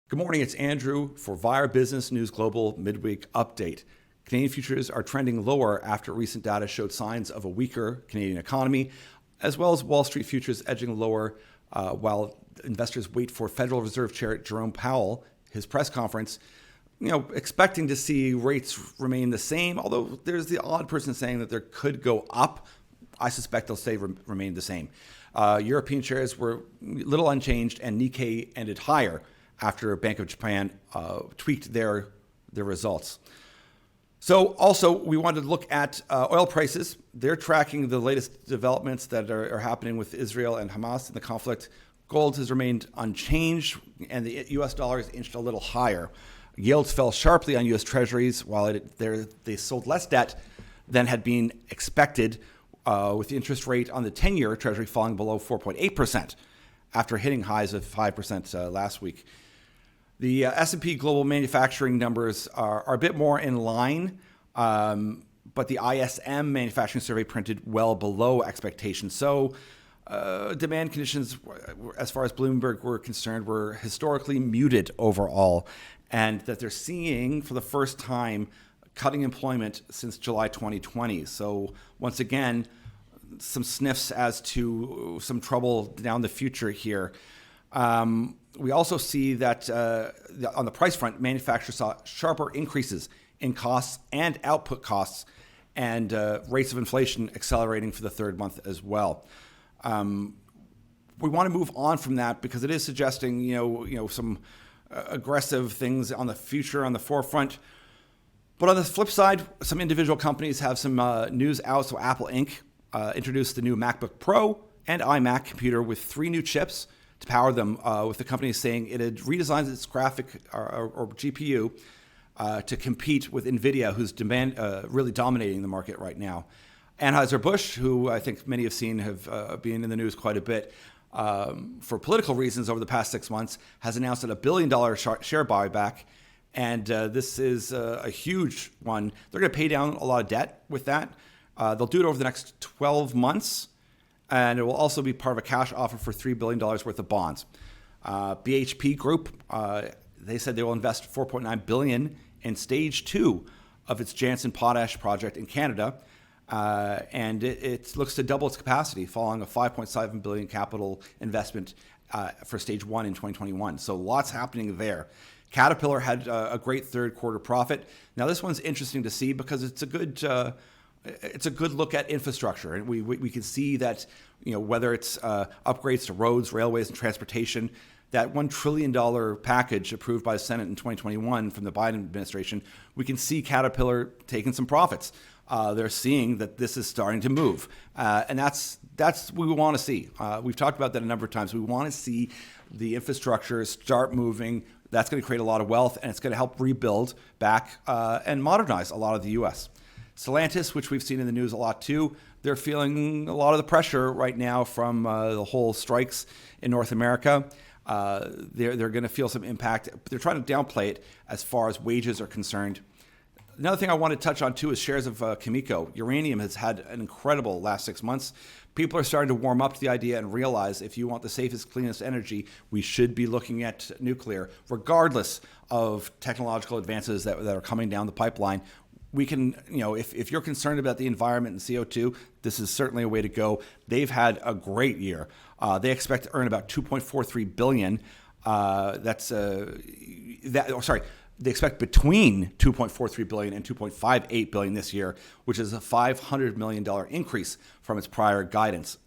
Good morning, it's Andrew for Vyre Business News Global Midweek Update. Canadian futures are trending lower after recent data showed signs of a weaker Canadian economy, as well as Wall Street futures edging lower while investors wait for Federal Reserve Chair Jerome Powell, his press conference, expecting to see rates remain the same, although there's the odd person saying that there could go up. I suspect they'll remain the same. European shares were little unchanged, and Nikkei ended higher after Bank of Japan tweaked their results. So also, we wanted to look at oil prices. They're tracking the latest developments that are happening with Israel and Hamas in the conflict. Gold has remained unchanged, and the U.S. dollar has inched a little higher. Yields fell sharply on U.S. Treasuries, while they sold less debt than had been expected, with the interest rate on the 10-year Treasury falling below 4.8% after hitting highs of 5% last week. The S&P Global Manufacturing numbers are a bit more in line, but the ISM Manufacturing Survey printed well below expectations. So demand conditions, as far as Bloomberg were concerned, were historically muted overall, and that they're seeing, for the first time, cutting employment since July 2020. So once again, some sniffs as to some trouble down the future here. We also see that on the price front, manufacturers saw sharper increases in costs and output costs, and rates of inflation accelerating for the third month as well. We want to move on from that because it is suggesting, some aggressive things on the future on the forefront. But on the flip side, some individual companies have some news out. So Apple Inc. Introduced the new MacBook Pro and iMac computer with 3 new chips to power them, with the company saying it had redesigned its graphic or GPU to compete with NVIDIA, who's really dominating the market right now. Anheuser-Busch, who I think many have seen have been in the news quite a bit for political reasons over the past 6 months, has announced a $1 billion share buyback. And this is a huge one. They're going to pay down a lot of debt with that. They'll do it over the next 12 months. And it will also be part of a cash offer for $3 billion worth of bonds. BHP Group, they said they will invest $4.9 billion in stage 2 of its Jansen Potash project in Canada. And it looks to double its capacity, following a $5.7 billion capital investment for stage 1 in 2021. So lots happening there. Caterpillar had a great third quarter profit. Now this one's interesting to see because it's a good look at infrastructure, and we can see that whether it's upgrades to roads, railways, and transportation, that $1 trillion package approved by the Senate in 2021 from the Biden administration, we can see Caterpillar taking some profits. They're seeing that this is starting to move, and that's what we want to see. We've talked about that a number of times. We want to see the infrastructure start moving. That's going to create a lot of wealth, and it's going to help rebuild back and modernize a lot of the U.S. Stellantis, which we've seen in the news a lot too, they're feeling a lot of the pressure right now from the whole strikes in North America. They're going to feel some impact. They're trying to downplay it as far as wages are concerned. Another thing I want to touch on too is shares of Cameco. Uranium has had an incredible last 6 months. People are starting to warm up to the idea and realize if you want the safest, cleanest energy, we should be looking at nuclear, regardless of technological advances that are coming down the pipeline. We can, if you're concerned about the environment and CO2, this is certainly a way to go. They've had a great year. They expect to earn about $2.43 billion. They expect between $2.43 billion and $2.58 billion this year, which is a $500 million increase from its prior guidance.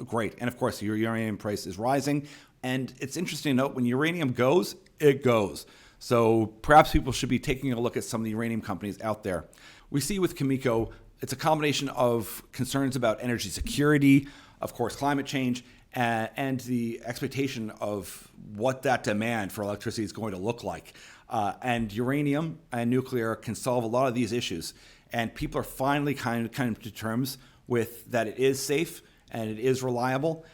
Great. And of course, the uranium price is rising. And it's interesting to note, when uranium goes, it goes. So perhaps people should be taking a look at some of the uranium companies out there. We see with Cameco, it's a combination of concerns about energy security, of course, climate change, and the expectation of what that demand for electricity is going to look like. And uranium and nuclear can solve a lot of these issues. And people are finally kind of to terms with that it is safe and it is reliable.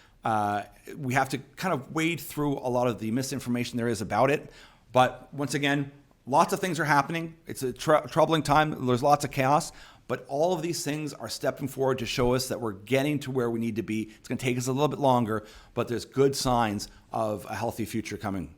We have to kind of wade through a lot of the misinformation there is about it. But once again, lots of things are happening. It's a troubling time. There's lots of chaos. But all of these things are stepping forward to show us that we're getting to where we need to be. It's going to take us a little bit longer, but there's good signs of a healthy future coming.